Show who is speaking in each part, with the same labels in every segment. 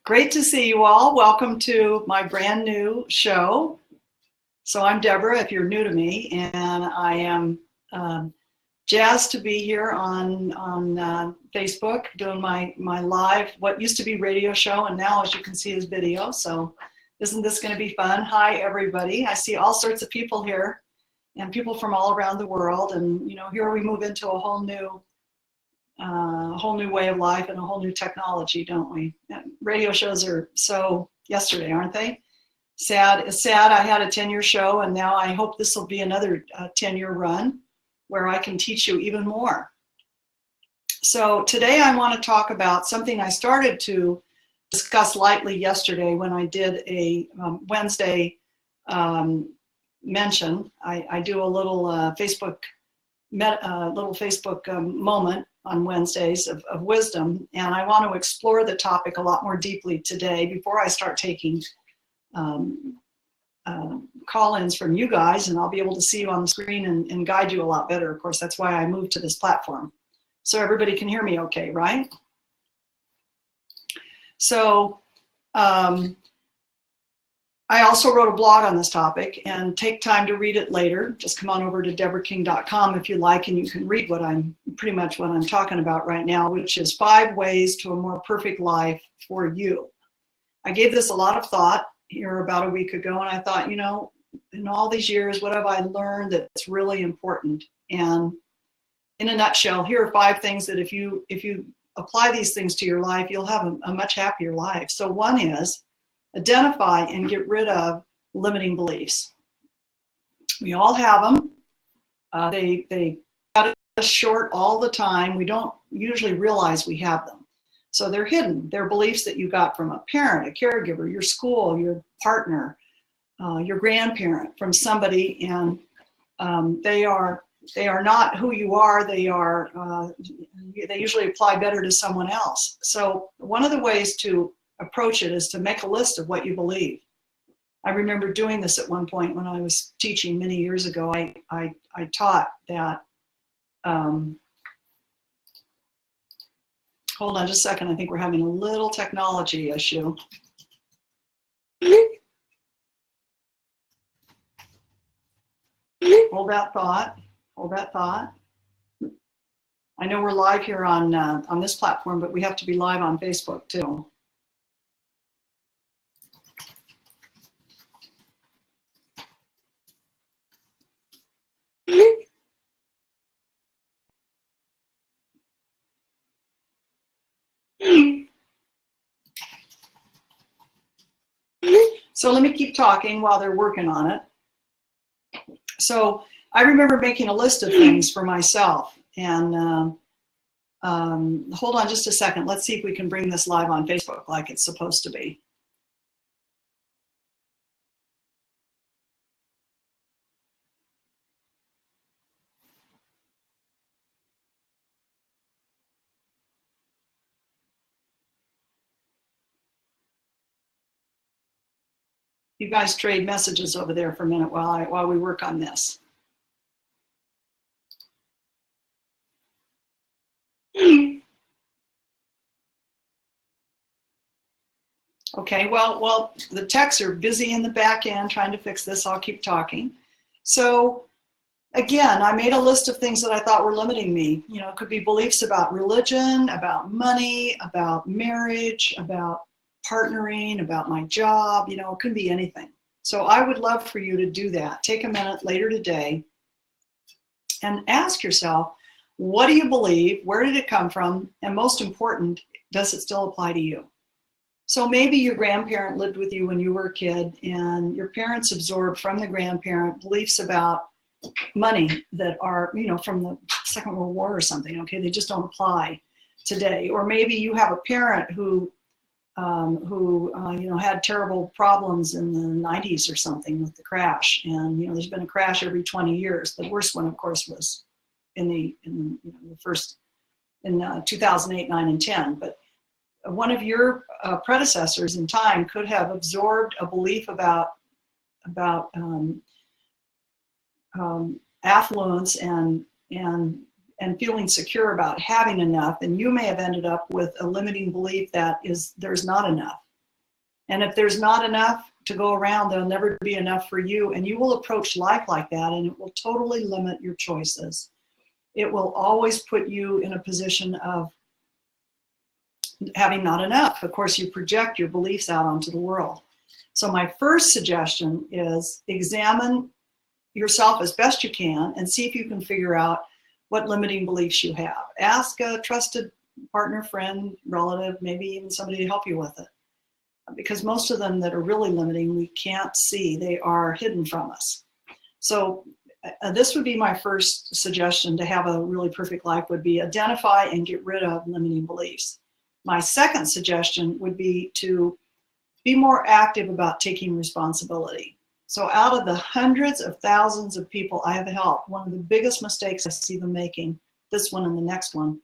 Speaker 1: Great to see you all. Welcome to my brand new show. So I'm Deborah, if you're new to me, and I am jazzed to be here on Facebook doing my live, what used to be radio show, and now, as you can see, is video. So isn't this going to be fun? Hi, everybody. I see all sorts of people here and people from all around the world. And, you know, here we move into a whole new way of life and a whole new technology, don't we? Radio shows are so yesterday, aren't they? Sad. It's sad. I had a 10-year show, and now I hope this will be another 10-year run where I can teach you even more. So today I want to talk about something I started to discuss lightly yesterday when I did a Wednesday mention. I do a little Facebook moment on Wednesdays of wisdom, and I want to explore the topic a lot more deeply today before I start taking call-ins from you guys, and I'll be able to see you on the screen and guide you a lot better. Of course, that's why I moved to this platform. So everybody can hear me okay, right? So I also wrote a blog on this topic, and take time to read it later. Just come on over to deborahking.com if you like, and you can read pretty much what I'm talking about right now, which is 5 ways to a more perfect life for you. I gave this a lot of thought here about a week ago, and I thought, you know, in all these years, what have I learned that's really important? And in a nutshell, here are 5 things that if you apply these things to your life, you'll have a much happier life. So one is identify and get rid of limiting beliefs. We all have them. They cut us short all the time. We don't usually realize we have them. So they're hidden. They're beliefs that you got from a parent, a caregiver, your school, your partner, your grandparent, from somebody, and they are not who you are. They usually apply better to someone else. So one of the ways to approach it is to make a list of what you believe. I remember doing this at one point when I was teaching many years ago. I taught that. Hold on just a second. I think we're having a little technology issue. Hold that thought. Hold that thought. I know we're live here on this platform, but we have to be live on Facebook too. So let me keep talking while they're working on it. So I remember making a list of things for myself, and hold on just a second. Let's see if we can bring this live on Facebook like it's supposed to be. You guys trade messages over there for a minute while we work on this. Okay, well, the techs are busy in the back end trying to fix this. I'll keep talking. So again, I made a list of things that I thought were limiting me. You know, it could be beliefs about religion, about money, about marriage, about partnering, about my job. You know, it could be anything. So I would love for you to do that. Take a minute later today and ask yourself, what do you believe? Where did it come from? And most important, does it still apply to you? So maybe your grandparent lived with you when you were a kid, and your parents absorbed from the grandparent beliefs about money that are, you know, from the Second World War or something. Okay, they just don't apply today. Or maybe you have a parent who you know, had terrible problems in the 90s or something with the crash, and you know, there's been a crash every 20 years. The worst one, of course, was in the 2008, 9, and 10. But one of your predecessors in time could have absorbed a belief about affluence and feeling secure about having enough, and you may have ended up with a limiting belief that there's not enough. And if there's not enough to go around, there'll never be enough for you. And you will approach life like that, and it will totally limit your choices. It will always put you in a position of having not enough. Of course, you project your beliefs out onto the world. So my first suggestion is examine yourself as best you can and see if you can figure out what limiting beliefs you have. Ask a trusted partner, friend, relative, maybe even somebody to help you with it. Because most of them that are really limiting, we can't see. They are hidden from us. So this would be my first suggestion to have a really perfect life, would be identify and get rid of limiting beliefs. My second suggestion would be to be more active about taking responsibility. So out of the hundreds of thousands of people I have helped, one of the biggest mistakes I see them making, this one and the next one,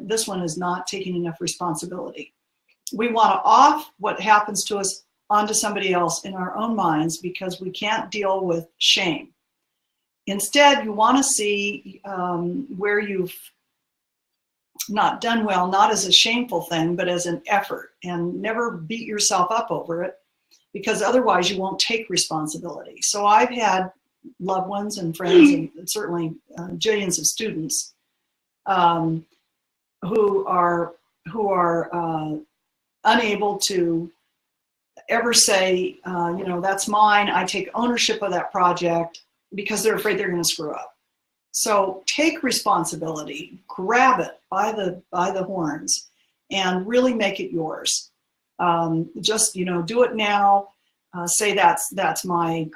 Speaker 1: this one is not taking enough responsibility. We want to off what happens to us onto somebody else in our own minds because we can't deal with shame. Instead, you want to see where you've not done well, not as a shameful thing, but as an effort, and never beat yourself up over it, because otherwise you won't take responsibility. So I've had loved ones and friends and certainly jillions of students who are unable to ever say, that's mine, I take ownership of that project, because they're afraid they're going to screw up. So take responsibility, grab it by the horns, and really make it yours. Just do it now. Say that's my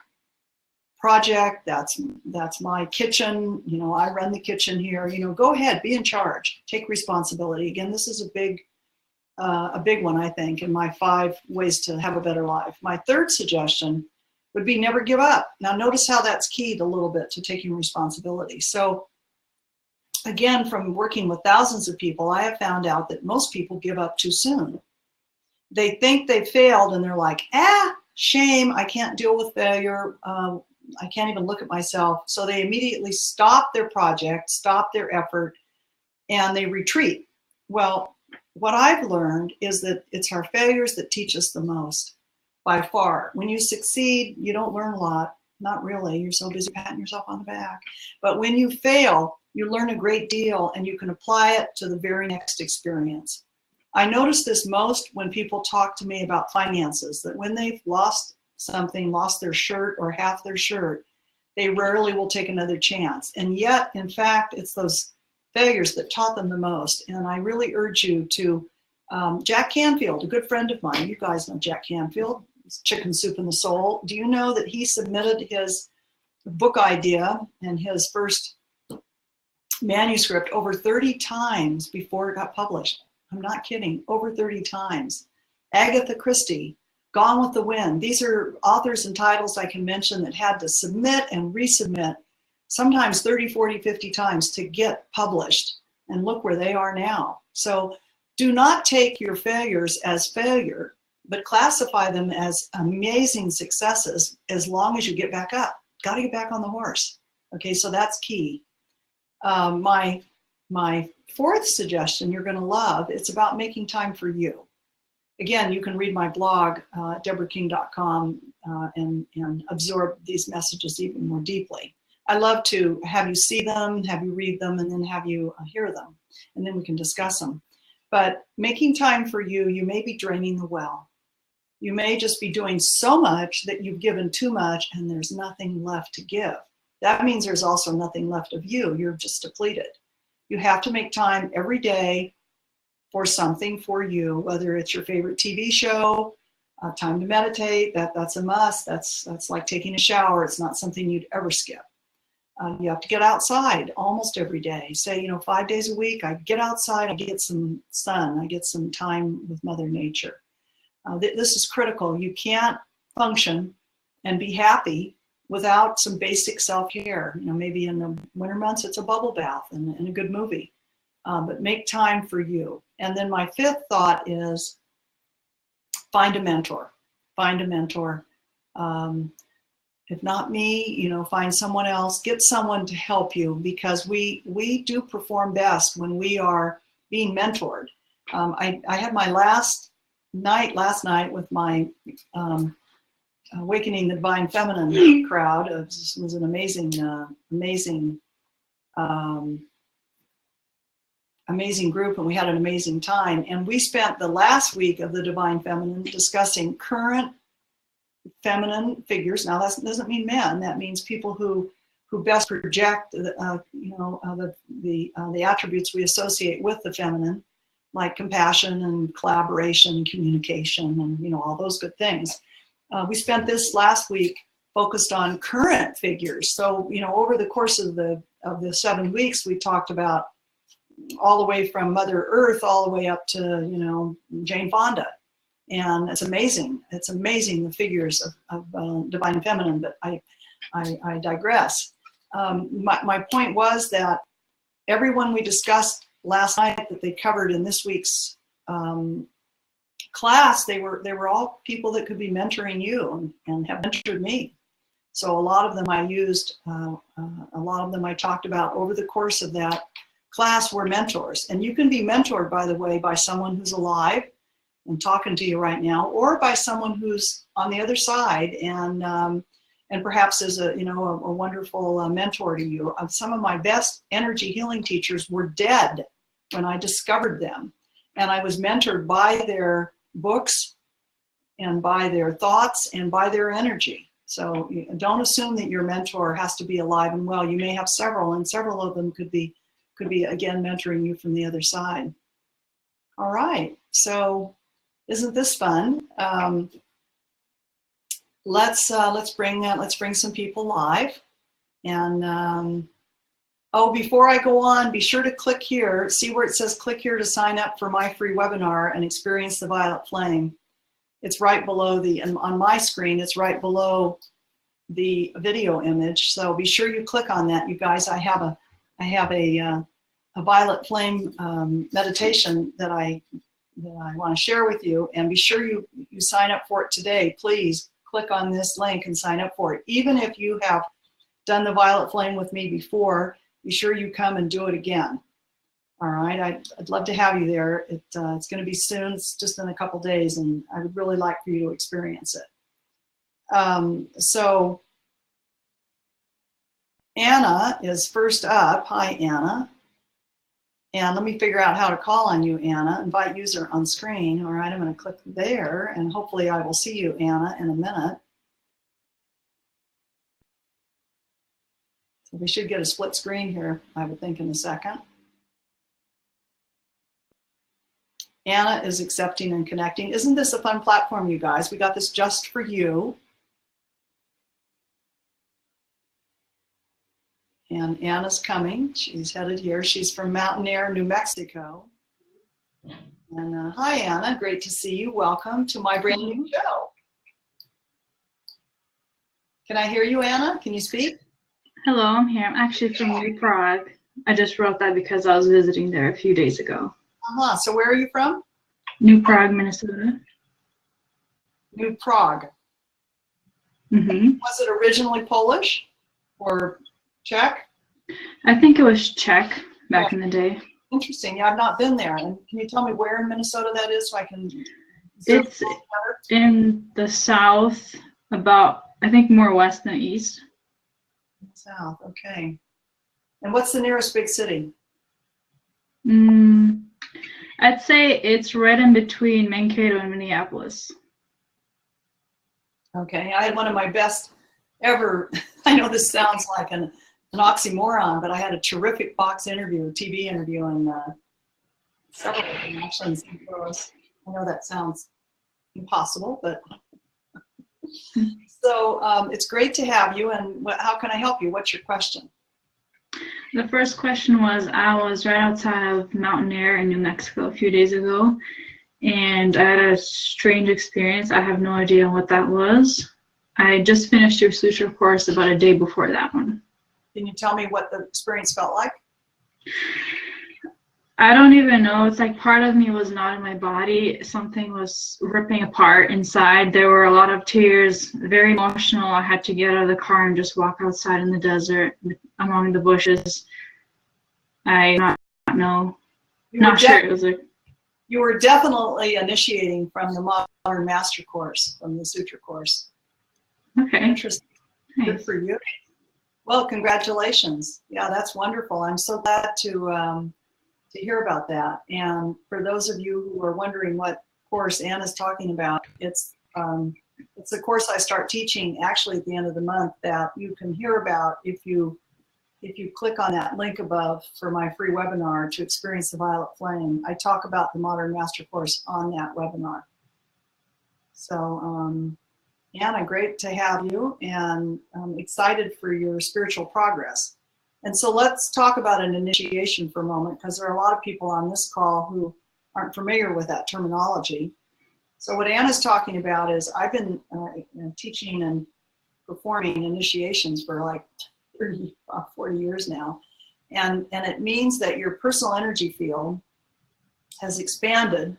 Speaker 1: project. That's my kitchen. I run the kitchen here. Go ahead, be in charge. Take responsibility. Again, this is a big one, I think, in my 5 ways to have a better life. My third suggestion would be never give up. Now notice how that's keyed a little bit to taking responsibility. So again, from working with thousands of people, I have found out that most people give up too soon. They think they failed and they're like, shame, I can't deal with failure. I can't even look at myself. So they immediately stop their project, stop their effort, and they retreat. Well, what I've learned is that it's our failures that teach us the most. By far. When you succeed, you don't learn a lot. Not really. You're so busy patting yourself on the back. But when you fail, you learn a great deal and you can apply it to the very next experience. I notice this most when people talk to me about finances, that when they've lost something, lost their shirt or half their shirt, they rarely will take another chance. And yet, in fact, it's those failures that taught them the most. And I really urge you to, Jack Canfield, a good friend of mine, you guys know Jack Canfield, Chicken Soup and the Soul. Do you know that he submitted his book idea and his first manuscript over 30 times before it got published? I'm not kidding, over 30 times. Agatha Christie, Gone with the Wind. These are authors and titles I can mention that had to submit and resubmit sometimes 30, 40, 50 times to get published. And look where they are now. So do not take your failures as failure, but classify them as amazing successes as long as you get back up. Got to get back on the horse. Okay, so that's key. My fourth suggestion you're going to love, it's about making time for you. Again, you can read my blog, deborahking.com, and absorb these messages even more deeply. I love to have you see them, have you read them, and then have you hear them, and then we can discuss them. But making time for you, you may be draining the well. You may just be doing so much that you've given too much and there's nothing left to give. That means there's also nothing left of you. You're just depleted. You have to make time every day for something for you, whether it's your favorite TV show, time to meditate, that's a must. That's like taking a shower. It's not something you'd ever skip. You have to get outside almost every day. Say, 5 days a week, I get outside, I get some sun, I get some time with Mother Nature. This is critical. You can't function and be happy without some basic self-care. Maybe in the winter months, it's a bubble bath and a good movie. But make time for you. And then my fifth thought is find a mentor. Find a mentor. If not me, find someone else. Get someone to help you, because we do perform best when we are being mentored. I had my last night last night with my Awakening the Divine Feminine crowd. It was an amazing, amazing group, and we had an amazing time. And we spent the last week of the Divine Feminine discussing current feminine figures. Now, that doesn't mean men. That means people who best project, the attributes we associate with the feminine, like compassion and collaboration and communication and all those good things. We spent this last week focused on current figures. So over the course of the 7 weeks, we talked about all the way from Mother Earth all the way up to Jane Fonda, and it's amazing. It's amazing, the figures of Divine Feminine. But I digress. My point was that everyone we discussed last night that they covered in this week's class, they were all people that could be mentoring you and have mentored me. So a lot of them I used, a lot of them I talked about over the course of that class were mentors. And you can be mentored, by the way, by someone who's alive and talking to you right now, or by someone who's on the other side and perhaps is a wonderful mentor to you. Some of my best energy healing teachers were dead when I discovered them, and I was mentored by their books and by their thoughts and by their energy. So don't assume that your mentor has to be alive and well. You may have several, and several of them could be again mentoring you from the other side. All right, so isn't this fun? Let's bring some people live. And before I go on, be sure to click here. See where it says click here to sign up for my free webinar and experience the violet flame. It's right below on my screen, it's right below the video image. So be sure you click on that, you guys. I have a violet flame meditation that I want to share with you, and be sure you sign up for it today. Please click on this link and sign up for it. Even if you have done the violet flame with me before, be sure you come and do it again. All right, I'd love to have you there. It's going to be soon. It's just in a couple days, and I would really like for you to experience it. So Anna is first up. Hi, Anna. And let me figure out how to call on you, Anna. Invite user on screen. All right, I'm going to click there, and hopefully I will see you, Anna, in a minute. So we should get a split screen here, I would think, in a second. Anna is accepting and connecting. Isn't this a fun platform, you guys? We got this just for you. And Anna's coming. She's headed here. She's from Mountain Air, New Mexico. And hi, Anna. Great to see you. Welcome to my brand new show. Can I hear you, Anna? Can you speak?
Speaker 2: Hello, I'm here. I'm actually from New Prague. I just wrote that because I was visiting there a few days ago.
Speaker 1: So where are you from?
Speaker 2: New Prague, Minnesota.
Speaker 1: New Prague.
Speaker 2: Mm-hmm.
Speaker 1: Was it originally Polish or Czech?
Speaker 2: I think it was Czech back in the day.
Speaker 1: Interesting. Yeah, I've not been there. And can you tell me where in Minnesota that is so I can...
Speaker 2: It's in the south, about, I think, more west than east.
Speaker 1: South, okay. And what's the nearest big city?
Speaker 2: I'd say it's right in between Mankato and Minneapolis.
Speaker 1: Okay, I had one of my best ever, I know this sounds like an oxymoron, but I had a terrific TV interview in several connections. I know that sounds impossible, but so it's great to have you. And how can I help you? What's your question?
Speaker 2: The first question was, I was right outside of Mountain Air in New Mexico a few days ago, and I had a strange experience. I have no idea what that was. I just finished your suture course about a day before that one.
Speaker 1: Can you tell me what the experience felt like?
Speaker 2: I don't even know. It's like part of me was not in my body. Something was ripping apart inside. There were a lot of tears, very emotional. I had to get out of the car and just walk outside in the desert among the bushes. I don't know. Not sure. It was like...
Speaker 1: You were definitely initiating from the Modern Master course, from the Sutra course.
Speaker 2: Okay.
Speaker 1: Interesting.
Speaker 2: Nice.
Speaker 1: Good for you. Well, congratulations. Yeah, that's wonderful. I'm so glad to hear about that. And for those of you who are wondering what course Anna's talking about, it's a course I start teaching actually at the end of the month that you can hear about if you click on that link above for my free webinar to experience the violet flame. I talk about the Modern Master course on that webinar. So Anna, great to have you, and I'm excited for your spiritual progress. And so let's talk about an initiation for a moment, because there are a lot of people on this call who aren't familiar with that terminology. So what Anna's talking about is I've been teaching and performing initiations for like 30, 40 years now. And it means that your personal energy field has expanded.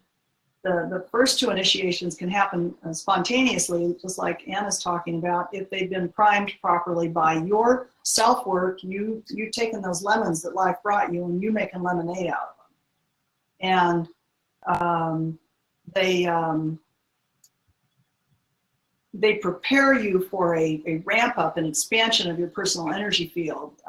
Speaker 1: The first two initiations can happen spontaneously, just like Anna's talking about, if they've been primed properly by your self-work. You've taken those lemons that life brought you and you making lemonade out of them. And they prepare you for a ramp up and expansion of your personal energy field.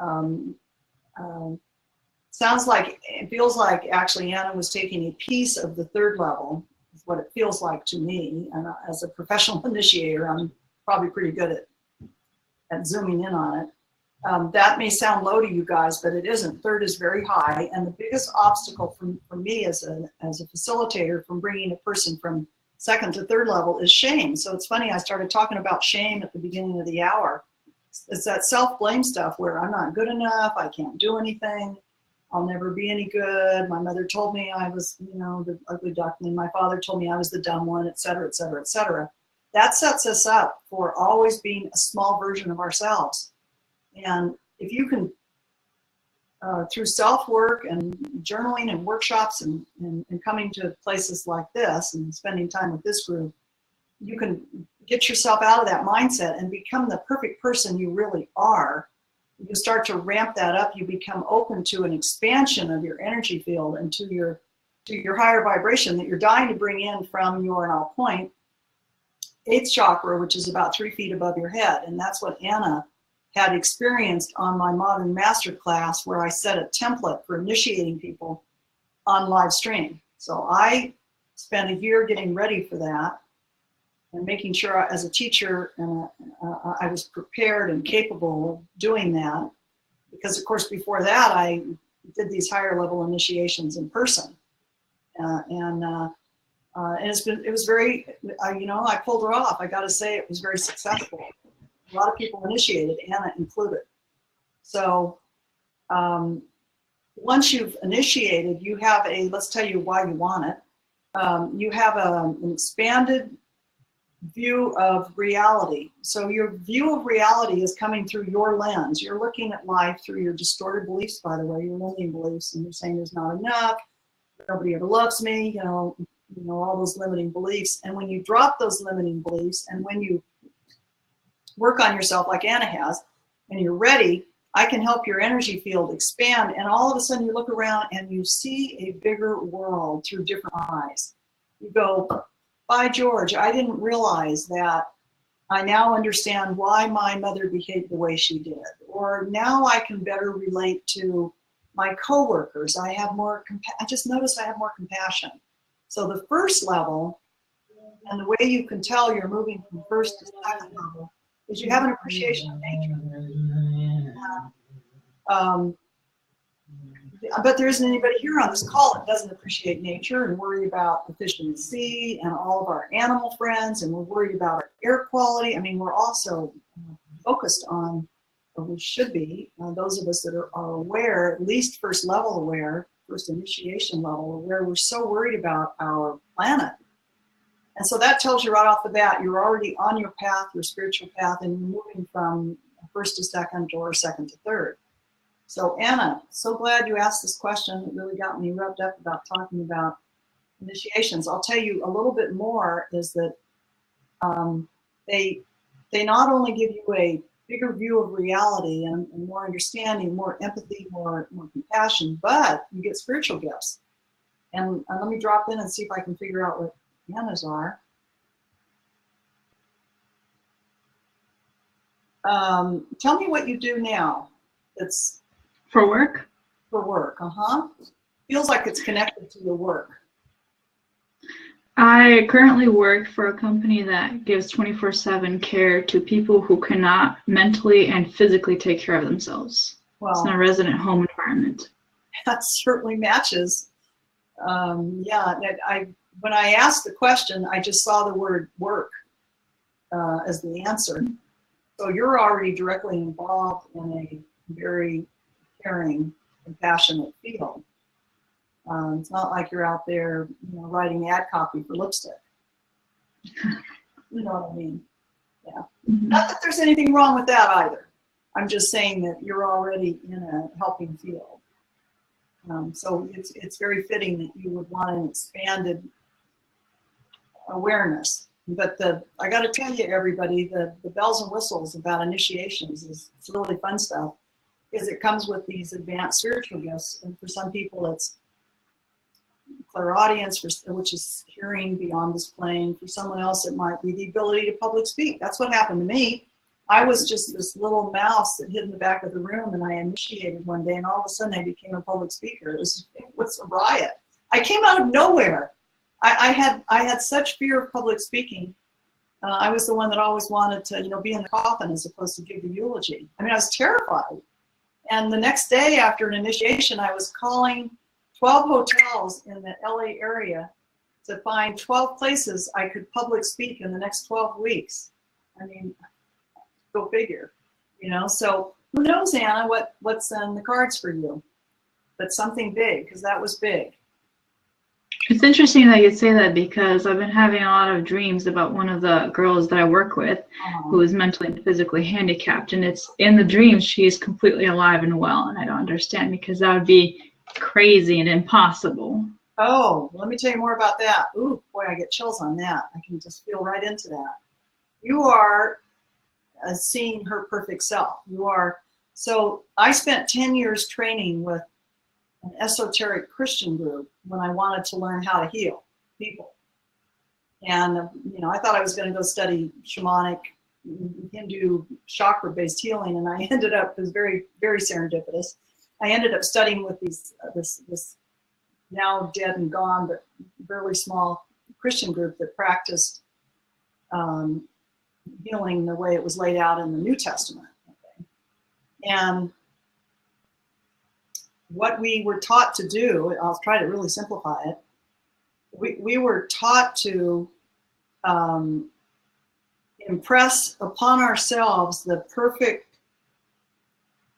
Speaker 1: It feels like actually Anna was taking a piece of the third level, is what it feels like to me. And as a professional initiator, I'm probably pretty good at zooming in on it. That may sound low to you guys, but it isn't. Third is very high. And the biggest obstacle for me as a facilitator from bringing a person from second to third level is shame. So it's funny, I started talking about shame at the beginning of the hour. It's that self-blame stuff where I'm not good enough, I can't do anything, I'll never be any good. My mother told me I was, the ugly duckling. My father told me I was the dumb one, et cetera, et cetera, et cetera. That sets us up for always being a small version of ourselves. And if you can, through self-work and journaling and workshops and coming to places like this and spending time with this group, you can get yourself out of that mindset and become the perfect person you really are. You start to ramp that up. You become open to an expansion of your energy field and to your higher vibration that you're dying to bring in from your, and I'll point, 8th chakra, which is about 3 feet above your head. And that's what Anna had experienced on my Modern Master class, where I set a template for initiating people on live stream. So I spent a year getting ready for that and making sure as a teacher I was prepared and capable of doing that. Because of course before that I did these higher level initiations in person. And it was very, I pulled it off. I gotta say it was very successful. A lot of people initiated, Anna included. So once you've initiated, you have let's tell you why you want it. You have an expanded view of reality. So your view of reality is coming through your lens. You're looking at life through your distorted beliefs, by the way, your limiting beliefs, and you're saying there's not enough, nobody ever loves me, all those limiting beliefs. And when you drop those limiting beliefs and when you work on yourself like Anna has, and you're ready, I can help your energy field expand, and all of a sudden you look around and you see a bigger world through different eyes. You go, by George, I didn't realize that. I now understand why my mother behaved the way she did. Or now I can better relate to my coworkers. I just noticed I have more compassion. So the first level, and the way you can tell you're moving from first to second level, is you have an appreciation of nature. But there isn't anybody here on this call that doesn't appreciate nature and worry about the fish in the sea and all of our animal friends, and we're worried about our air quality. I mean, we're also focused on, or we should be, those of us that are aware, at least first level aware, first initiation level aware, we're so worried about our planet. And so that tells you right off the bat, you're already on your path, your spiritual path, and you're moving from first to second or second to third. So Anna, so glad you asked this question. It really got me revved up about talking about initiations. I'll tell you a little bit more is that they not only give you a bigger view of reality and more understanding, more empathy, more compassion, but you get spiritual gifts. And let me drop in and see if I can figure out what Anna's are. Tell me what you do now. It's
Speaker 2: For work?
Speaker 1: for work. Feels like it's connected to your work.
Speaker 2: I currently work for a company that gives 24/7 care to people who cannot mentally and physically take care of themselves. It's in a
Speaker 1: Well,
Speaker 2: resident home environment.
Speaker 1: that certainly matches. Yeah, when I asked the question, I just saw the word work as the answer. So you're already directly involved in a very caring, compassionate field. It's not like you're out there, writing ad copy for lipstick. You know what I mean? Yeah.
Speaker 2: Mhm.
Speaker 1: Not that there's anything wrong with that either. I'm just saying that you're already in a helping field. So it's very fitting that you would want an expanded awareness. But I got to tell you, everybody, the bells and whistles about initiations is it's really fun stuff, because it comes with these advanced spiritual gifts. And for some people, it's clairaudience, which is hearing beyond this plane. For someone else, it might be the ability to public speak. That's what happened to me. I was just this little mouse that hid in the back of the room, and I initiated one day, and all of a sudden I became a public speaker. It was a riot. I came out of nowhere. I had such fear of public speaking. I was the one that always wanted to, be in the coffin as opposed to give the eulogy. I mean, I was terrified. And the next day after an initiation, I was calling 12 hotels in the LA area to find 12 places I could public speak in the next 12 weeks. I mean, go figure, So who knows, Anna, what's in the cards for you? But something big, because that was big.
Speaker 2: It's interesting that you'd say that, because I've been having a lot of dreams about one of the girls that I work with who is mentally and physically handicapped. And it's in the dreams, she is completely alive and well. And I don't understand, because that would be crazy and impossible.
Speaker 1: Oh, let me tell you more about that. Ooh, boy, I get chills on that. I can just feel right into that. You are seeing her perfect self. So I spent 10 years training with an esoteric Christian group when I wanted to learn how to heal people. And, I thought I was going to go study shamanic Hindu chakra-based healing, and I ended up, it was very, very serendipitous. I ended up studying with this now dead and gone, but very small Christian group that practiced healing the way it was laid out in the New Testament. Okay? And what we were taught to do, I'll try to really simplify it, we were taught to impress upon ourselves the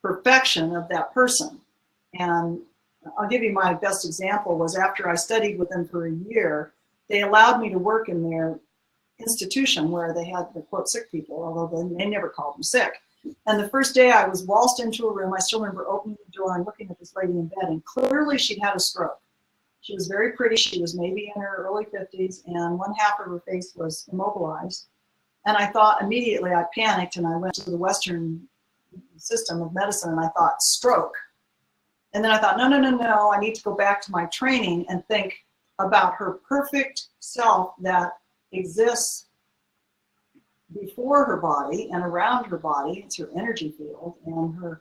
Speaker 1: perfection of that person. And I'll give you my best example was after I studied with them for a year, they allowed me to work in their institution where they had the quote sick people, although they never called them sick. And the first day I was waltzed into a room. I still remember opening the door and looking at this lady in bed, and clearly she'd had a stroke. She was very pretty. She was maybe in her early 50s, and one half of her face was immobilized. And I thought immediately, I panicked, and I went to the Western system of medicine, and I thought stroke. And then I thought, no, I need to go back to my training and think about her perfect self that exists before her body and around her body. It's her energy field and her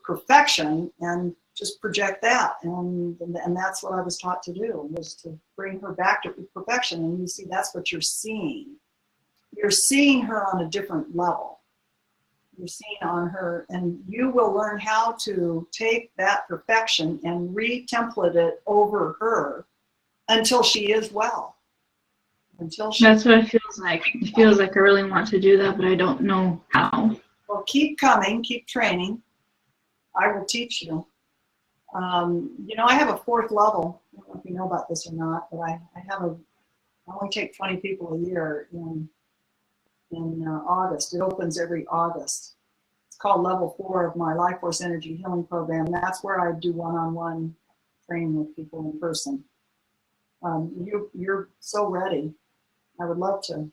Speaker 1: perfection, and just project that. And that's what I was taught to do, was to bring her back to perfection. And you see, that's what you're seeing. You're seeing her on a different level. You're seeing on her, and you will learn how to take that perfection and re-template it over her until she is well.
Speaker 2: That's what it feels like. It feels like I really want to do that, but I don't know how.
Speaker 1: Well, keep coming, keep training. I will teach you. I have a 4th level. I don't know if you know about this or not, but I only take 20 people a year in August. It opens every August. It's called level 4 of my Life Force Energy Healing Program. That's where I do one-on-one training with people in person. You're so ready. I would love to.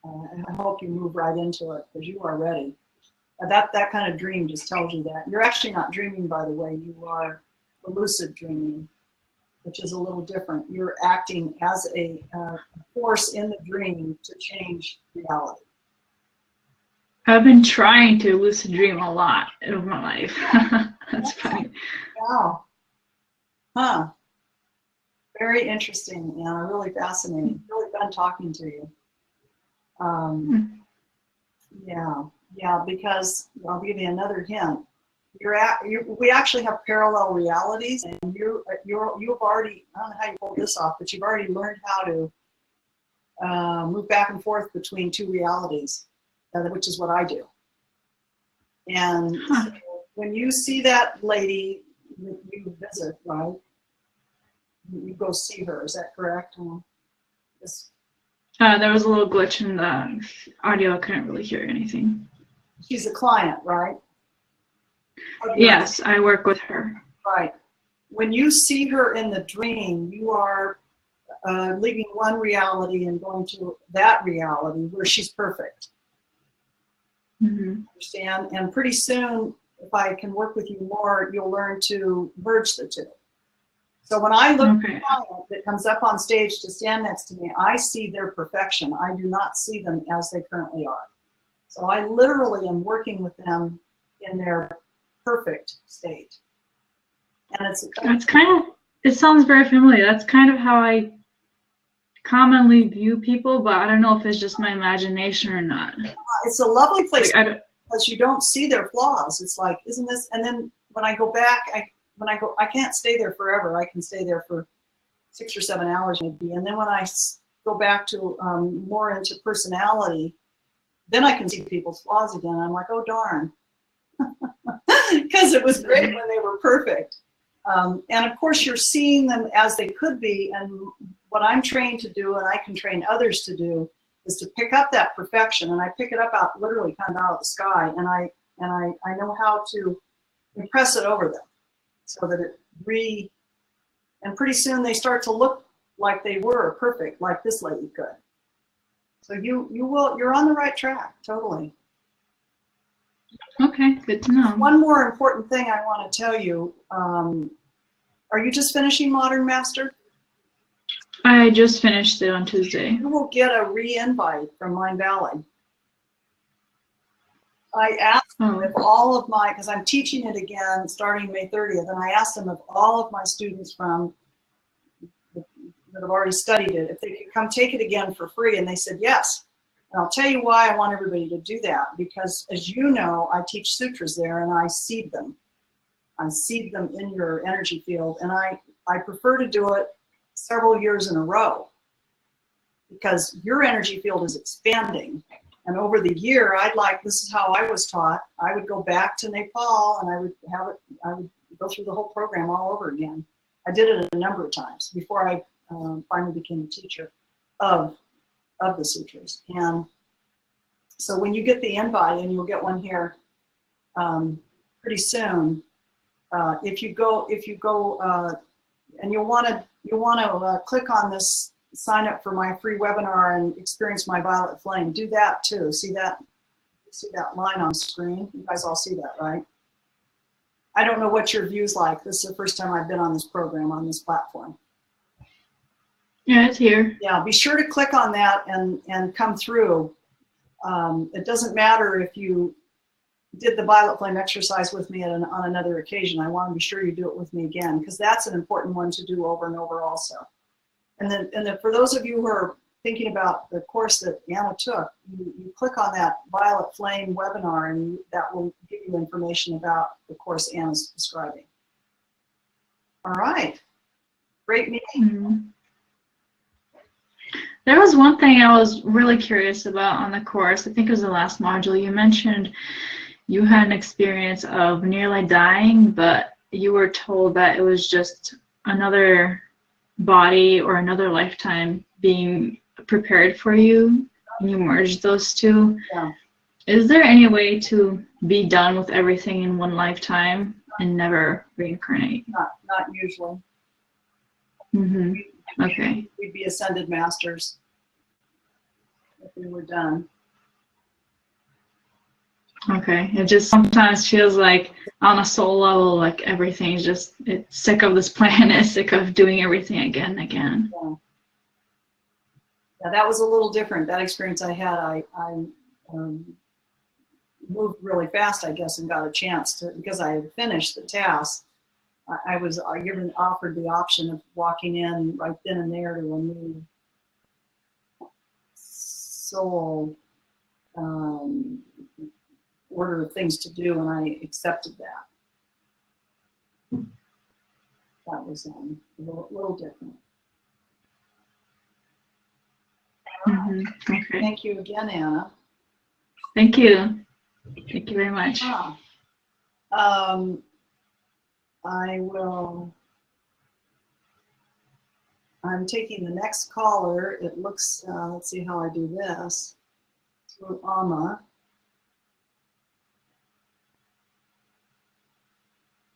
Speaker 1: I hope you move right into it, because you are ready. That kind of dream just tells you that. You're actually not dreaming, by the way. You are lucid dreaming. which is a little different. You're acting as a force in the dream to change reality.
Speaker 2: I've been trying to lucid dream a lot of my life. That's funny.
Speaker 1: Wow. Huh. Very interesting, Anna. Really fascinating. Really fun talking to you. Yeah, because I'll give you another hint. We actually have parallel realities, and you've already, I don't know how you pulled this off, but you've already learned how to move back and forth between two realities, which is what I do. And so when you see that lady that you visit, right? You go see her. Is that correct?
Speaker 2: There was a little glitch in the audio. I couldn't really hear anything.
Speaker 1: She's a client, right?
Speaker 2: Yes, I work with her.
Speaker 1: Right. When you see her in the dream, you are leaving one reality and going to that reality where she's perfect.
Speaker 2: Mm-hmm.
Speaker 1: Understand? And pretty soon, if I can work with you more, you'll learn to merge the two. So when I look at a client that comes up on stage to stand next to me, I see their perfection. I do not see them as they currently are. So I literally am working with them in their perfect state. And
Speaker 2: that's kind of, it sounds very familiar. That's kind of how I commonly view people, but I don't know if it's just my imagination or not.
Speaker 1: It's a lovely place
Speaker 2: like,
Speaker 1: because you don't see their flaws. It's like, isn't this? And then when I go back, I can't stay there forever. I can stay there for 6 or 7 hours maybe. And then when I go back to more into personality, then I can see people's flaws again. I'm like, oh, darn. Because it was great when they were perfect. And of course, you're seeing them as they could be. And what I'm trained to do, and I can train others to do, is to pick up that perfection. And I pick it up out, literally kind of out of the sky. And I know how to impress it over them so that and pretty soon they start to look like they were perfect, like this lady could. So you're on the right track, totally.
Speaker 2: Okay, good to know.
Speaker 1: One more important thing I want to tell you. Are you just finishing Modern Master?
Speaker 2: I just finished it on Tuesday.
Speaker 1: You will get a re-invite from Mind Valley. I asked them if all of my, because I'm teaching it again starting May 30th, and I asked them if all of my students that have already studied it, if they could come take it again for free, and they said yes. And I'll tell you why I want everybody to do that, because as you know, I teach sutras there and I seed them. I seed them in your energy field, and I prefer to do it several years in a row because your energy field is expanding. And over the year, this is how I was taught. I would go back to Nepal and I would go through the whole program all over again. I did it a number of times before I finally became a teacher of the sutras. And so when you get the invite, and you'll get one here pretty soon, if you go and you'll want to click on this, sign up for my free webinar and experience my violet flame. Do that too. See that line on screen? You guys all see that, right? I don't know what your view's like. This is the first time I've been on this program, on this platform.
Speaker 2: Yeah, it's here.
Speaker 1: Yeah, be sure to click on that and come through. It doesn't matter if you did the violet flame exercise with me on another occasion. I want to be sure you do it with me again, because that's an important one to do over and over also. And then for those of you who are thinking about the course that Anna took, you click on that Violet Flame webinar, and that will give you information about the course Anna's describing. All right. Great meeting.
Speaker 2: Mm-hmm. There was one thing I was really curious about on the course. I think it was the last module. You mentioned you had an experience of nearly dying, but you were told that it was just another body or another lifetime being prepared for you, and you merged those two.
Speaker 1: Yeah.
Speaker 2: Is there any way to be done with everything in one lifetime and never reincarnate?
Speaker 1: Not usually.
Speaker 2: Mm-hmm. Okay.
Speaker 1: We'd be ascended masters if we were done.
Speaker 2: Okay. It just sometimes feels like on a soul level, like everything's just, it's sick of this planet, sick of doing everything again and again.
Speaker 1: Yeah. Yeah, that was a little different. That experience I had, I moved really fast, I guess, and got a chance to, because I had finished the task. I was given offered the option of walking in right then and there to a new soul order of things to do, and I accepted that. That was a little different.
Speaker 2: Mm-hmm. Okay.
Speaker 1: Thank you again, Anna.
Speaker 2: Thank you. Thank you very much.
Speaker 1: I'm taking the next caller. It looks, let's see how I do this. Through Amma.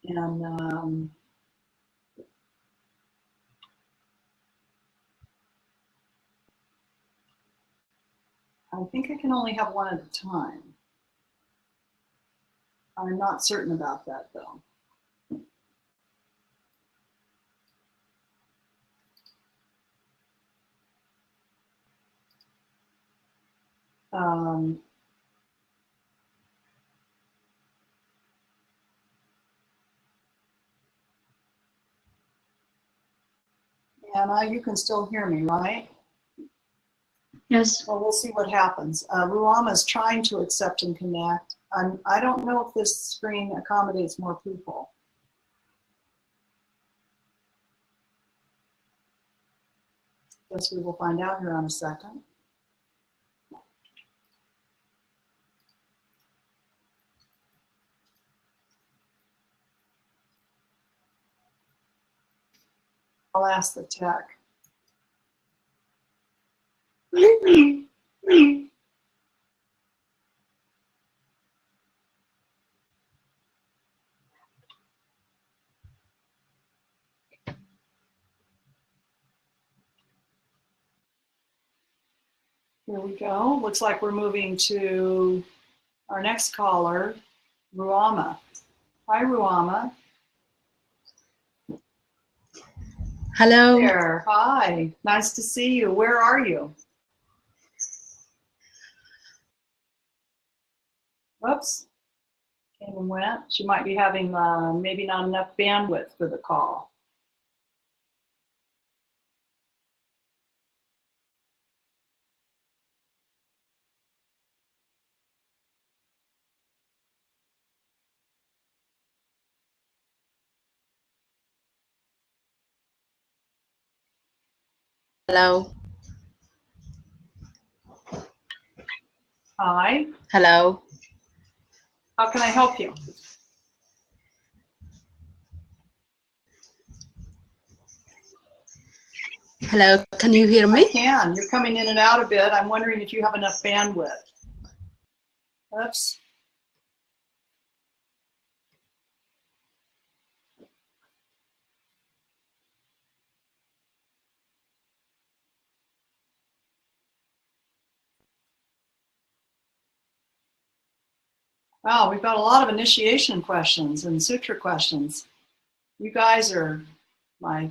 Speaker 1: And I think I can only have one at a time. I'm not certain about that, though. Anna, you can still hear me, right?
Speaker 2: Yes.
Speaker 1: Well, we'll see what happens. Ruama is trying to accept and connect. I don't know if this screen accommodates more people. Guess we will find out here in a second. I'll ask the tech. Here we go. Looks like we're moving to our next caller, Ruama. Hi, Ruama.
Speaker 3: Hello.
Speaker 1: There. Hi. Nice to see you. Where are you? Whoops. Came and went. She might be having maybe not enough bandwidth for the call.
Speaker 3: Hello.
Speaker 1: Hi.
Speaker 3: Hello.
Speaker 1: How can I help you?
Speaker 3: Hello. Can you hear
Speaker 1: I
Speaker 3: me?
Speaker 1: can. You're coming in and out a bit. I'm wondering if you have enough bandwidth. Oops. Wow, we've got a lot of initiation questions and sutra questions. You guys are my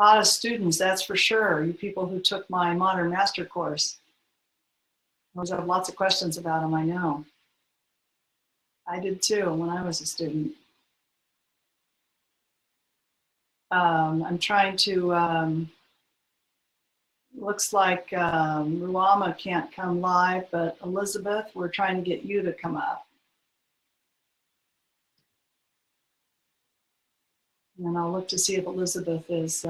Speaker 1: hottest students, that's for sure. You people who took my Modern Master course. Those have lots of questions about them, I know. I did too when I was a student. I'm trying to, looks like Ruama can't come live, but Elizabeth, we're trying to get you to come up. And I'll look to see if Elizabeth is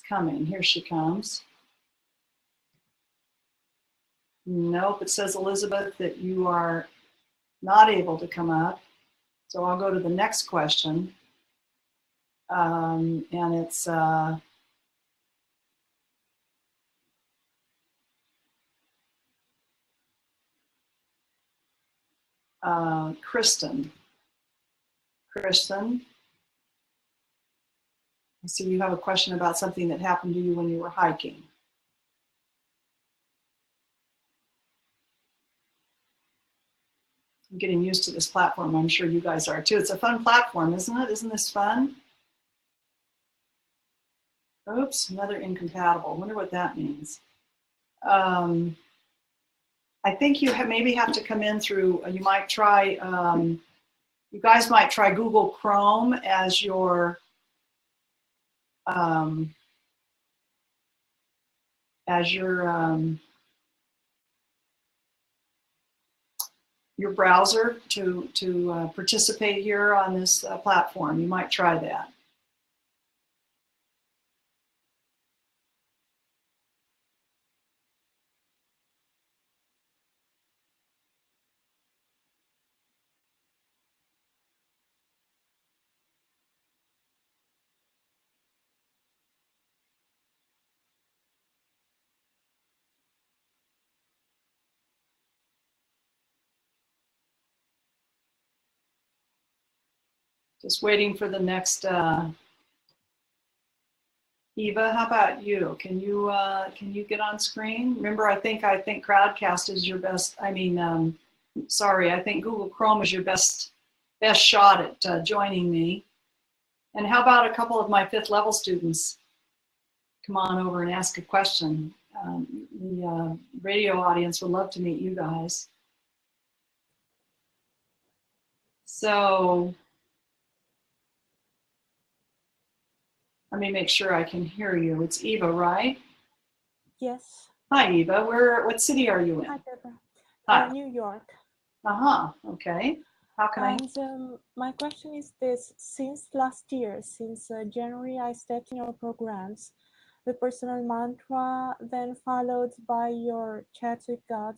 Speaker 1: coming. Here she comes. Nope, it says, Elizabeth, that you are not able to come up. So I'll go to the next question. And it's Kristen. Kristen, I see you have a question about something that happened to you when you were hiking. I'm getting used to this platform. I'm sure you guys are too. It's a fun platform, isn't it? Isn't this fun? Oops, another incompatible. Wonder what that means. I think you maybe have to come in through, you might try, you guys might try Google Chrome as your your browser to participate here on this platform. You might try that. Just waiting for the next Eva, how about you? Can you get on screen? Remember, I think Crowdcast is your best. I mean, sorry, I think Google Chrome is your best shot at joining me. And how about a couple of my 5th level students? Come on over and ask a question. The radio audience would love to meet you guys. So let me make sure I can hear you. It's Eva, right?
Speaker 4: Yes.
Speaker 1: Hi, Eva. What city are you in?
Speaker 4: Hi, Deborah.
Speaker 1: Hi.
Speaker 4: New York.
Speaker 1: Okay. How can I?
Speaker 4: And my question is this: since last year, since January, I stepped in your programs, the personal mantra, then followed by your chat with God,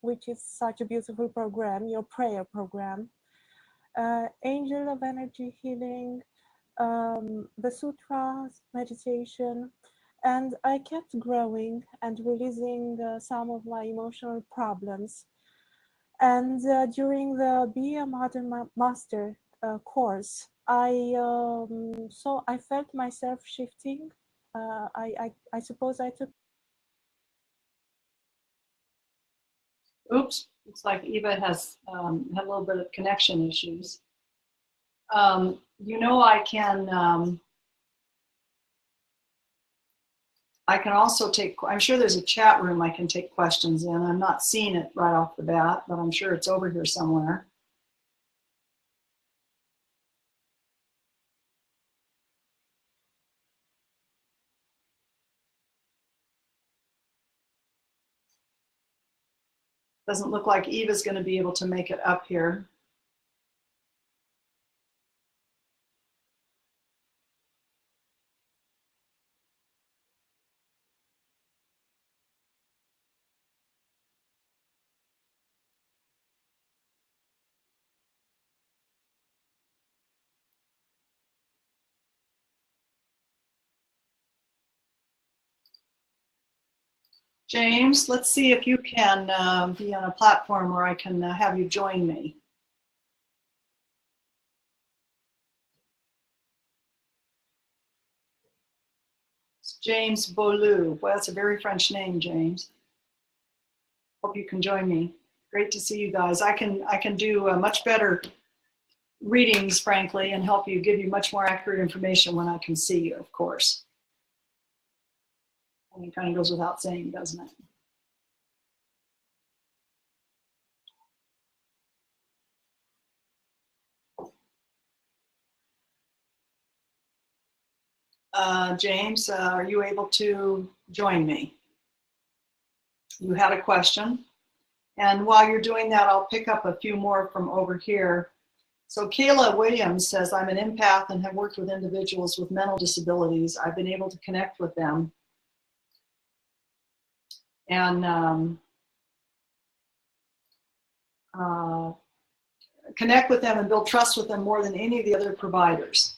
Speaker 4: which is such a beautiful program, your prayer program, Angel of Energy Healing, the sutras, meditation, and I kept growing and releasing some of my emotional problems. And during the Be a Modern Master course, I felt myself shifting. I suppose I took.
Speaker 1: Oops, looks like Eva has had a little bit of connection issues. You know, I can also take, I'm sure there's a chat room I can take questions in. I'm not seeing it right off the bat, but I'm sure it's over here somewhere. Doesn't look like Eva's going to be able to make it up here. James, let's see if you can be on a platform where I can have you join me. It's James Beaulieu. Well, that's a very French name, James. Hope you can join me. Great to see you guys. I can do much better readings, frankly, and help you, give you much more accurate information when I can see you, of course. And it kind of goes without saying, doesn't it? James, are you able to join me? You had a question. And while you're doing that, I'll pick up a few more from over here. So Kayla Williams says, I'm an empath and have worked with individuals with mental disabilities. I've been able to connect with them and connect with them and build trust with them more than any of the other providers.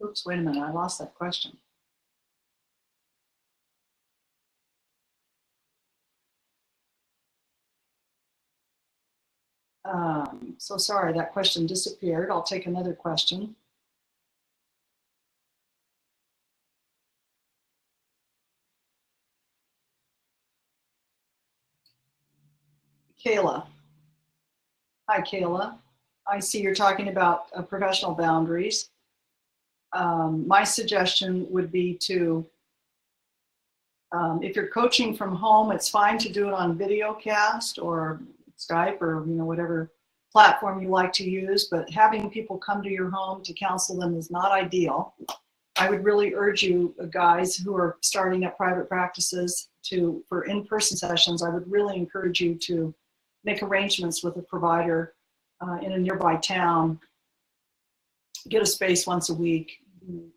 Speaker 1: Oops, wait a minute, I lost that question. So sorry, that question disappeared. I'll take another question. Kayla. Hi, Kayla. I see you're talking about professional boundaries. My suggestion would be to, if you're coaching from home, it's fine to do it on videocast or Skype or whatever platform you like to use, but having people come to your home to counsel them is not ideal. I would really urge you guys who are starting up private practices for in-person sessions, I would really encourage you to make arrangements with a provider in a nearby town. Get a space once a week,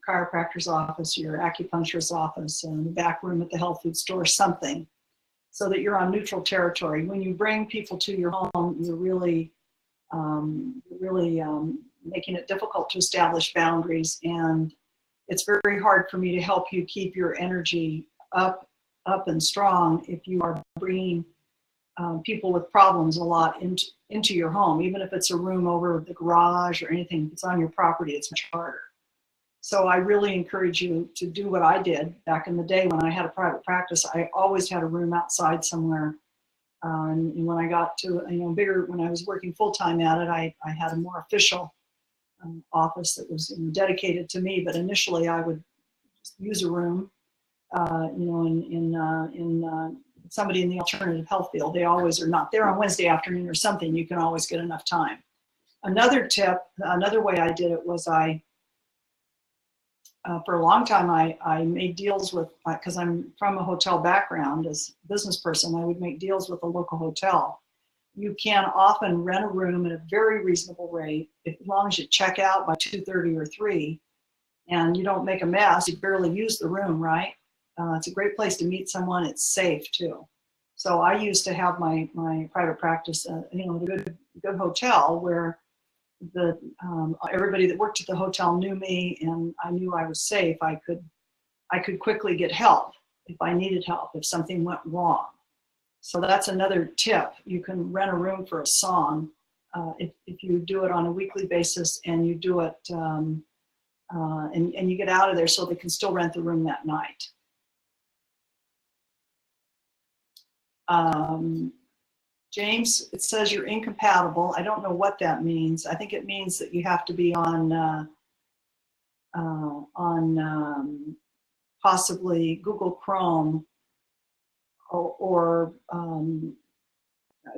Speaker 1: chiropractor's office, your acupuncturist's office, and the back room at the health food store, something, so that you're on neutral territory. When you bring people to your home, you're really making it difficult to establish boundaries, and it's very hard for me to help you keep your energy up and strong if you are bringing people with problems a lot into your home. Even if it's a room over the garage or anything, if it's on your property, it's much harder. So I really encourage you to do what I did back in the day when I had a private practice. I always had a room outside somewhere. And when I got to bigger, when I was working full-time at it, I had a more official office that was dedicated to me. But initially, I would just use a room, in somebody in the alternative health field. They always are not there on Wednesday afternoon or something. You can always get enough time. Another tip, another way I did it was for a long time, I made deals with, because I'm from a hotel background as a business person, I would make deals with a local hotel. You can often rent a room at a very reasonable rate, as long as you check out by 2:30 or 3, and you don't make a mess. You barely use the room, right? It's a great place to meet someone. It's safe too. So I used to have my private practice, a good hotel where everybody that worked at the hotel knew me, and I knew I was safe. I could quickly get help if I needed help, if something went wrong. So that's another tip. You can rent a room for a song if you do it on a weekly basis, and you do it and you get out of there so they can still rent the room that night. James, it says you're incompatible. I don't know what that means. I think it means that you have to be on possibly Google Chrome or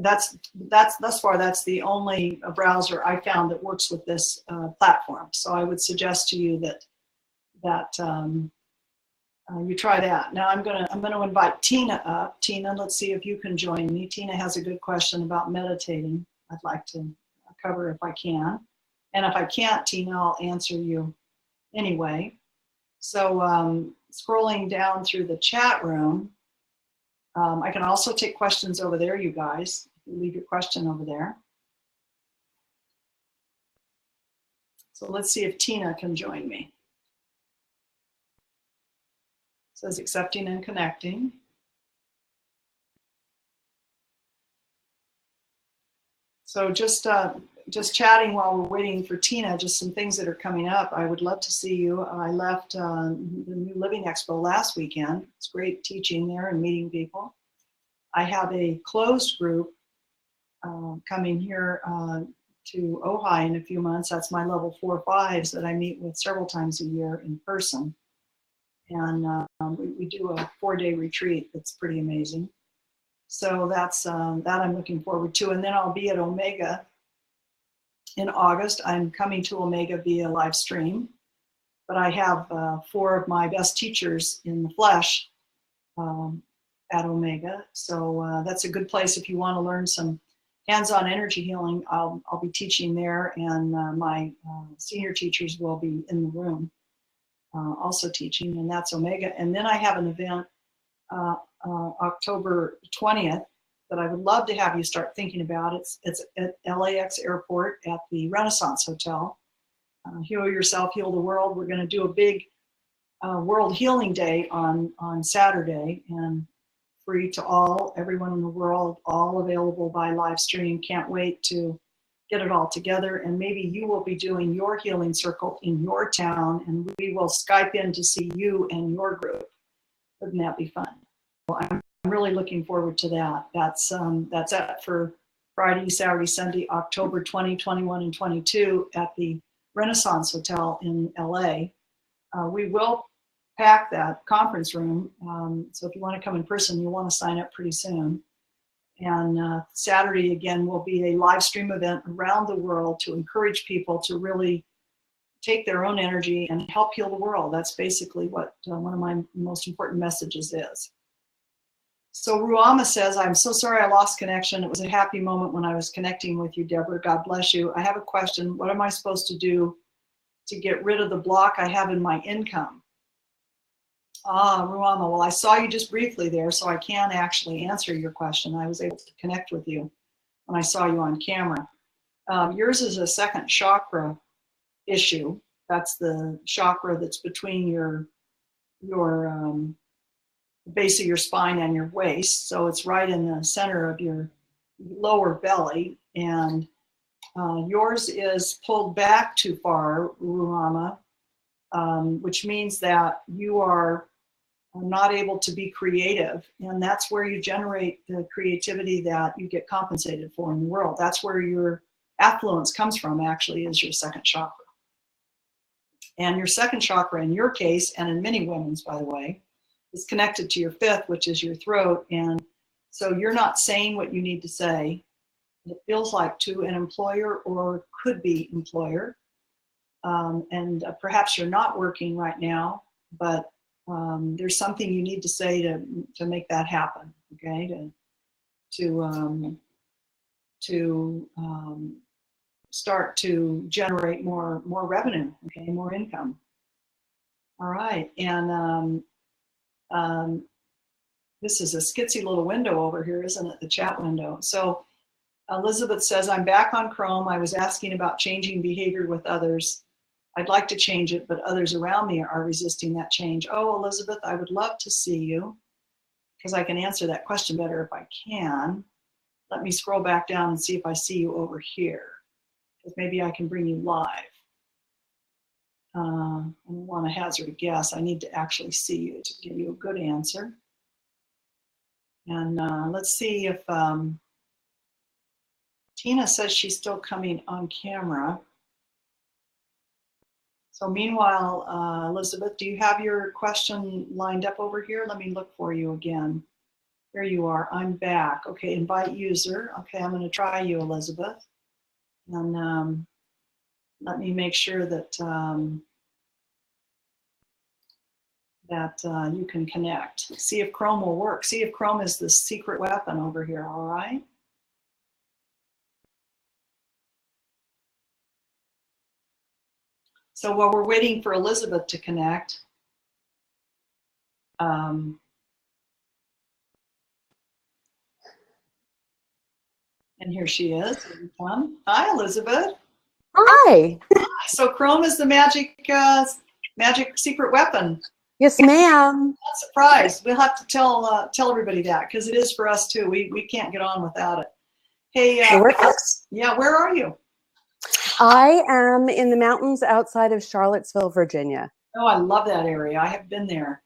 Speaker 1: that's thus far that's the only browser I found that works with this platform. So I would suggest to you that you try that. Now I'm gonna invite Tina up. Tina, let's see if you can join me. Tina has a good question about meditating. I'd like to cover if I can, and if I can't, Tina, I'll answer you anyway. So scrolling down through the chat room, I can also take questions over there, you guys. Leave your question over there. So let's see if Tina can join me. It says accepting and connecting. So just chatting while we're waiting for Tina, just some things that are coming up. I would love to see you. I left the New Living Expo last weekend. It's great teaching there and meeting people. I have a closed group coming here to Ojai in a few months. That's my level 4-5s that I meet with several times a year in person. And we do a 4-day retreat that's pretty amazing. So that's that I'm looking forward to. And then I'll be at Omega in August. I'm coming to Omega via live stream, but I have 4 of my best teachers in the flesh at Omega. So that's a good place if you want to learn some hands-on energy healing. I'll be teaching there, and my senior teachers will be in the room also teaching, and that's Omega. And then I have an event October 20th that I would love to have you start thinking about. It's at LAX Airport at the Renaissance Hotel. Heal Yourself, Heal the World. We're going to do a big World Healing Day on Saturday, and free to all, everyone in the world, all available by live stream. Can't wait to get it all together, and maybe you will be doing your healing circle in your town, and we will Skype in to see you and your group. Wouldn't that be fun? Well, I'm really looking forward to that. That's up for Friday, Saturday, Sunday, October 20, 21, and 22 at the Renaissance Hotel in LA. We will pack that conference room. So if you want to come in person, you'll want to sign up pretty soon. And Saturday, again, will be a live stream event around the world to encourage people to really take their own energy and help heal the world. That's basically what one of my most important messages is. So Ruama says, I'm so sorry I lost connection. It was a happy moment when I was connecting with you, Deborah. God bless you. I have a question. What am I supposed to do to get rid of the block I have in my income? Ruama, well, I saw you just briefly there, so I can actually answer your question. I was able to connect with you when I saw you on camera. Yours is a second chakra issue. That's the chakra that's between your base of your spine and your waist. So it's right in the center of your lower belly. And yours is pulled back too far, Ruama, which means that you are not able to be creative. And that's where you generate the creativity that you get compensated for in the world. That's where your affluence comes from, actually, is your second chakra. And your second chakra, in your case, and in many women's, by the way, is connected to your fifth, which is your throat. And so you're not saying what you need to say, it feels like, to an employer or could be employer. And perhaps you're not working right now, but there's something you need to say to make that happen, okay? To start to generate more revenue, okay, more income. All right, and this is a skitsy little window over here, isn't it? The chat window. So Elizabeth says, I'm back on Chrome. I was asking about changing behavior with others. I'd like to change it, but others around me are resisting that change. Oh, Elizabeth, I would love to see you because I can answer that question better if I can. Let me scroll back down and see if I see you over here, because maybe I can bring you live. I don't want to hazard a guess. I need to actually see you to give you a good answer. And let's see if Tina says she's still coming on camera. So meanwhile, Elizabeth, do you have your question lined up over here? Let me look for you again. There you are. I'm back. Okay, invite user. Okay, I'm going to try you, Elizabeth. And let me make sure that you can connect. See if Chrome will work. See if Chrome is the secret weapon over here, all right? So while we're waiting for Elizabeth to connect, and here she is. Hi, Elizabeth.
Speaker 5: Hi.
Speaker 1: So Chrome is the magic secret weapon.
Speaker 5: Yes, ma'am.
Speaker 1: Not surprised. We'll have to tell everybody that, because it is for us too. We can't get on without it. Hey, yeah, where are you?
Speaker 5: I am in the mountains outside of Charlottesville, Virginia.
Speaker 1: Oh, I love that area. I have been there.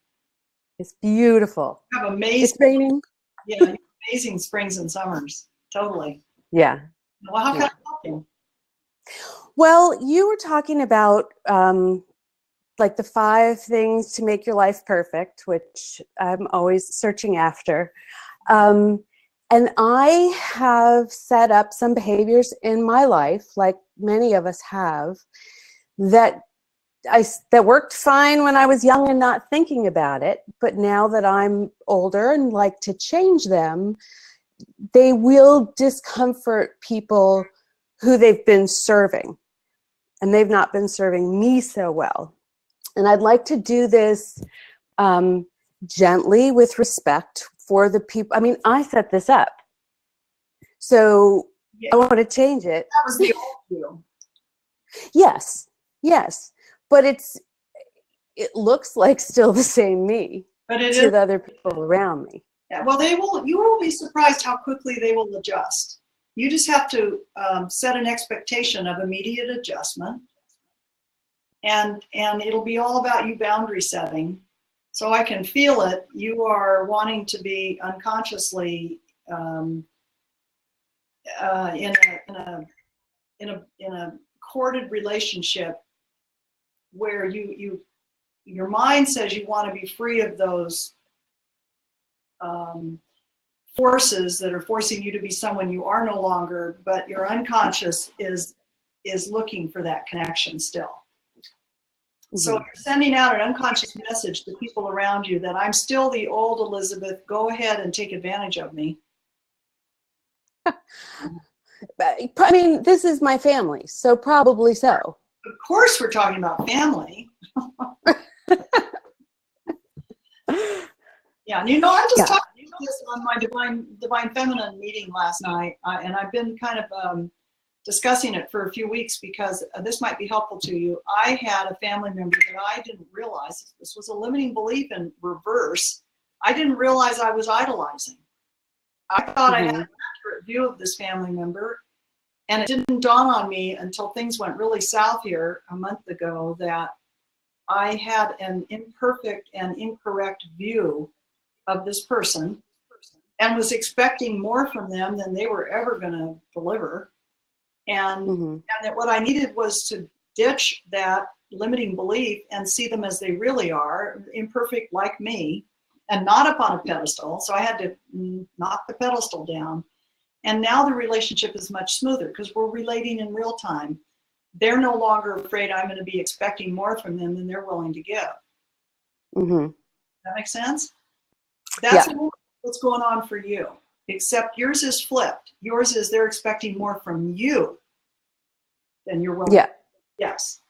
Speaker 5: It's beautiful.
Speaker 1: You have amazing.
Speaker 5: It's raining.
Speaker 1: Yeah, you have amazing springs and summers. Totally.
Speaker 5: Yeah.
Speaker 1: Well, how can I help you?
Speaker 5: Well, you were talking about like the 5 things to make your life perfect, which I'm always searching after. And I have set up some behaviors in my life, like many of us have, that worked fine when I was young and not thinking about it. But now that I'm older and like to change them, they will discomfort people who they've been serving. And they've not been serving me so well. And I'd like to do this gently, with respect for the people. I mean, I set this up. So yeah. I want to change it.
Speaker 1: That was the old you.
Speaker 5: Yes, yes. But it looks like still the same me, but to the other people around me.
Speaker 1: Yeah, well, you will be surprised how quickly they will adjust. You just have to set an expectation of immediate adjustment. And it'll be all about you boundary setting So I can feel it. You are wanting to be unconsciously in a courted relationship where your mind says you want to be free of those forces that are forcing you to be someone you are no longer, but your unconscious is looking for that connection still. So you're sending out an unconscious message to people around you that I'm still the old Elizabeth, go ahead and take advantage of me.
Speaker 5: I mean, this is my family, so probably so.
Speaker 1: Of course we're talking about family. Yeah, and I'm just talking about this on my Divine Feminine meeting last night, and I've been kind of discussing it for a few weeks because this might be helpful to you. I had a family member that I didn't realize, this was a limiting belief in reverse. I didn't realize I was idolizing. I thought I had an accurate view of this family member, and it didn't dawn on me until things went really south here a month ago that I had an imperfect and incorrect view of this person and was expecting more from them than they were ever going to deliver. And that what I needed was to ditch that limiting belief and see them as they really are, imperfect like me, and not up on a pedestal. So I had to knock the pedestal down. And now the relationship is much smoother because we're relating in real time. They're no longer afraid I'm going to be expecting more from them than they're willing to give. That makes sense? That's what's going on for you. Except yours is flipped. Yours is they're expecting more from you than you're willing. Yes.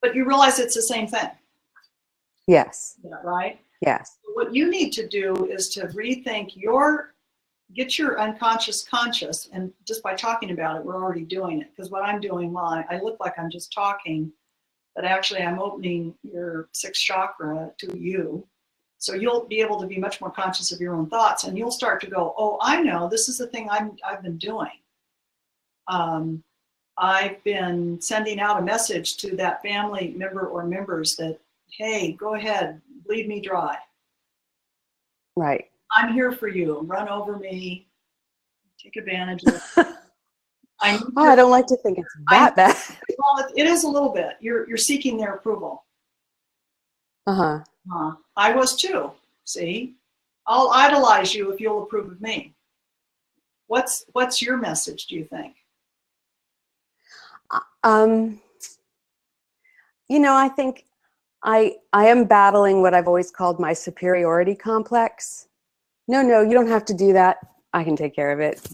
Speaker 1: But you realize it's the same thing.
Speaker 5: Yes.
Speaker 1: Yeah, right?
Speaker 5: Yes.
Speaker 1: What you need to do is to rethink get your unconscious conscious, and just by talking about it, we're already doing it. Because what I'm doing, well, I look like I'm just talking, but actually I'm opening your sixth chakra to you. So you'll be able to be much more conscious of your own thoughts, and you'll start to go, oh, I know, this is the thing I've been doing. I've been sending out a message to that family member or members that, hey, go ahead, bleed me dry.
Speaker 5: Right.
Speaker 1: I'm here for you. Run over me. Take advantage of it. I
Speaker 5: don't like to think it's that bad.
Speaker 1: Well, it is a little bit. You're seeking their approval. I was too. See, I'll idolize you if you'll approve of me. What's your message, do you think?
Speaker 5: I think I am battling what I've always called my superiority complex. No, you don't have to do that. I can take care of it.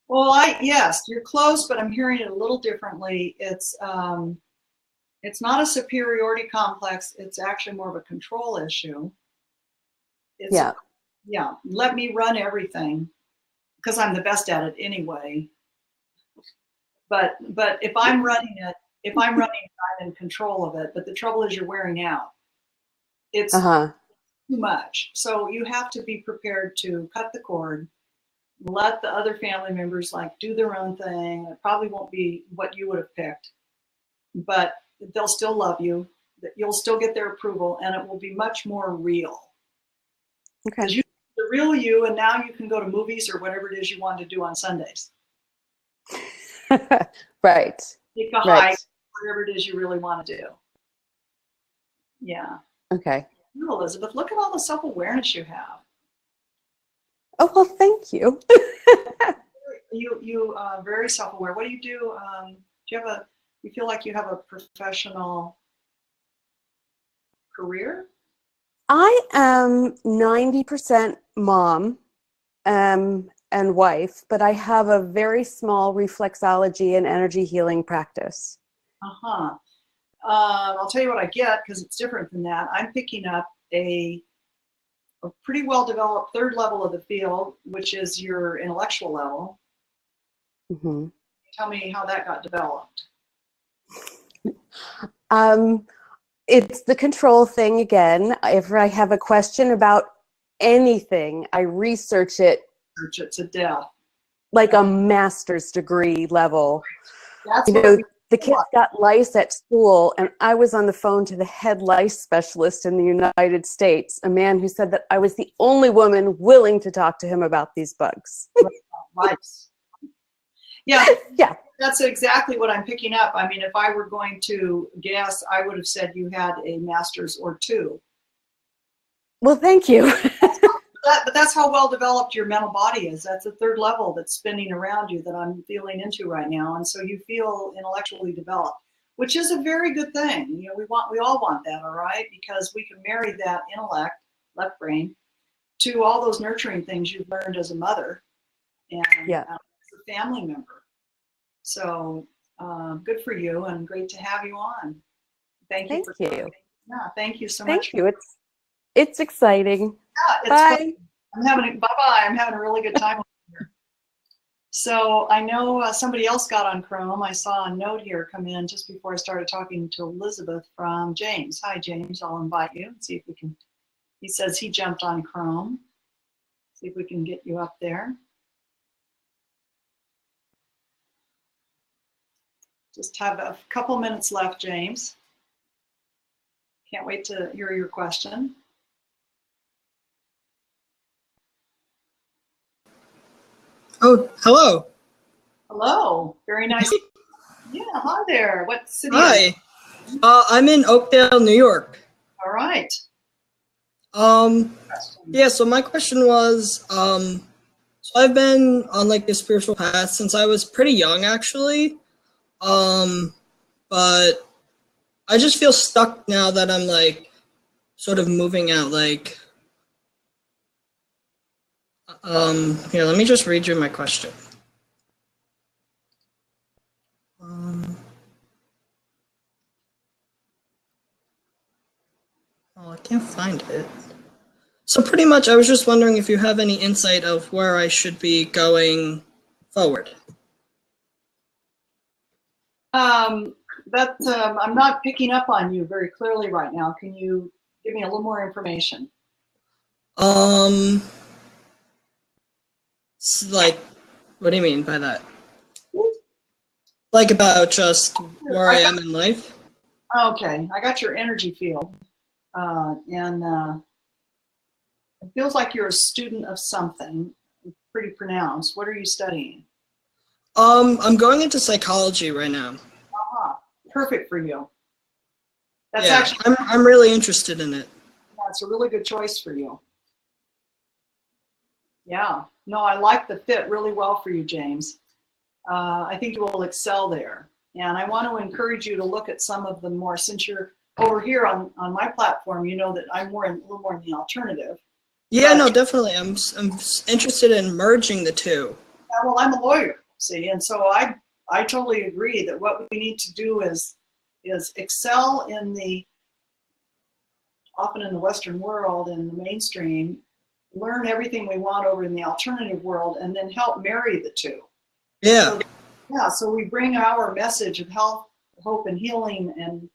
Speaker 1: Well, yes, you're close, but I'm hearing it a little differently. It's not a superiority complex. It's actually more of a control issue. Let me run everything because I'm the best at it anyway. But if I'm running it, I'm in control of it. But the trouble is you're wearing out. It's too much. So you have to be prepared to cut the cord, let the other family members do their own thing. It probably won't be what you would have picked, but they'll still love you. You'll still get their approval, and it will be much more real.
Speaker 5: Okay.
Speaker 1: You, the real you, and now you can go to movies or whatever it is you want to do on Sundays.
Speaker 5: Right.
Speaker 1: Take a hike, whatever it is you really want to do. Yeah.
Speaker 5: Okay.
Speaker 1: Elizabeth, look at all the self-awareness you have.
Speaker 5: Oh, well, thank you.
Speaker 1: You very self-aware. What do you do? You feel like you have a professional career?
Speaker 5: I am 90% mom and wife, but I have a very small reflexology and energy healing practice.
Speaker 1: I'll tell you what I get because it's different than that. I'm picking up a pretty well-developed third level of the field, which is your intellectual level. Tell me how that got developed.
Speaker 5: It's the control thing again. If I have a question about anything, I research it.
Speaker 1: Research it to death.
Speaker 5: Like a master's degree level.
Speaker 1: That's
Speaker 5: The kids got lice at school, and I was on the phone to the head lice specialist in the United States, a man who said that I was the only woman willing to talk to him about these bugs.
Speaker 1: Lice. Yeah.
Speaker 5: Yeah.
Speaker 1: That's exactly what I'm picking up. I mean, if I were going to guess, I would have said you had a master's or two.
Speaker 5: Well, thank you.
Speaker 1: But that's how well developed your mental body is. That's the third level that's spinning around you that I'm feeling into right now. And so you feel intellectually developed, which is a very good thing. You know, we all want that, all right? Because we can marry that intellect, left brain, to all those nurturing things you've learned as a mother and as a family member. So good for you and great to have you on. Thank you. Yeah, thank you so much.
Speaker 5: Thank you. It's exciting.
Speaker 1: Yeah, it's
Speaker 5: bye.
Speaker 1: Bye-bye. I'm having a really good time over here. So I know somebody else got on Chrome. I saw a note here come in just before I started talking to Elizabeth from James. Hi, James. I'll invite you and see if we can. He says he jumped on Chrome. See if we can get you up there. Just have a couple minutes left, James. Can't wait to hear your question.
Speaker 6: Oh, hello.
Speaker 1: Hello. Very nice. Yeah, hi there. What city?
Speaker 6: Hi. I'm in Oakdale, New York.
Speaker 1: All right.
Speaker 6: Yeah, so my question was, so I've been on like this spiritual path since I was pretty young, actually. But I just feel stuck now that I'm like sort of moving out, like, here, let me just read you my question. Oh, I can't find it. So pretty much, I was just wondering if you have any insight of where I should be going forward.
Speaker 1: I'm not picking up on you very clearly right now. Can you give me a little more information?
Speaker 6: Like, what do you mean by that? Like about just where I am in life?
Speaker 1: Okay, I got your energy field. And it feels like you're a student of something pretty pronounced. What are you studying?
Speaker 6: I'm going into psychology right now.
Speaker 1: Perfect for you. That's
Speaker 6: yeah,
Speaker 1: actually,
Speaker 6: I'm really interested in it.
Speaker 1: That's a really good choice for you. Yeah, no, I like the fit really well for you, James. I think you will excel there. And I want to encourage you to look at some of the more, since you're over here on my platform, you know that I'm a little more in the alternative.
Speaker 6: Yeah, no, definitely. I'm interested in merging the two.
Speaker 1: Yeah, well, I'm a lawyer, see, and so I totally agree that what we need to do is excel in often in the Western world, in the mainstream, learn everything we want over in the alternative world, and then help marry the two.
Speaker 6: Yeah.
Speaker 1: So we bring our message of health, hope, and healing, and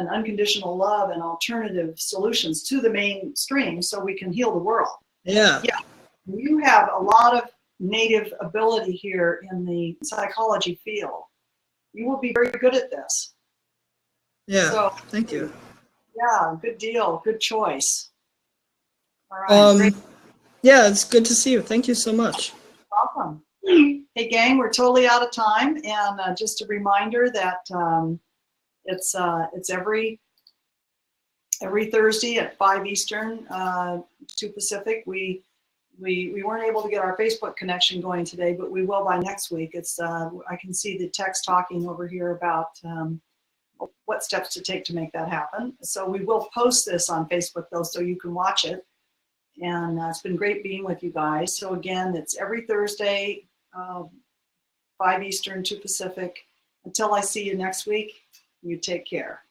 Speaker 1: unconditional love and alternative solutions to the mainstream so we can heal the world.
Speaker 6: Yeah.
Speaker 1: Yeah. You have a lot of native ability here in the psychology field. You will be very good at this.
Speaker 6: Yeah.
Speaker 1: So,
Speaker 6: thank you.
Speaker 1: Yeah, good deal. Good choice. All right. Great.
Speaker 6: Yeah, it's good to see you. Thank you so much.
Speaker 1: Welcome. Hey, gang, we're totally out of time. And just a reminder that it's every Thursday at 5 Eastern, 2 Pacific. We weren't able to get our Facebook connection going today, but we will by next week. I can see the text talking over here about what steps to take to make that happen. So we will post this on Facebook though, so you can watch it. And it's been great being with you guys. So again, it's every Thursday, 5 Eastern, 2 Pacific. Until I see you next week, you take care.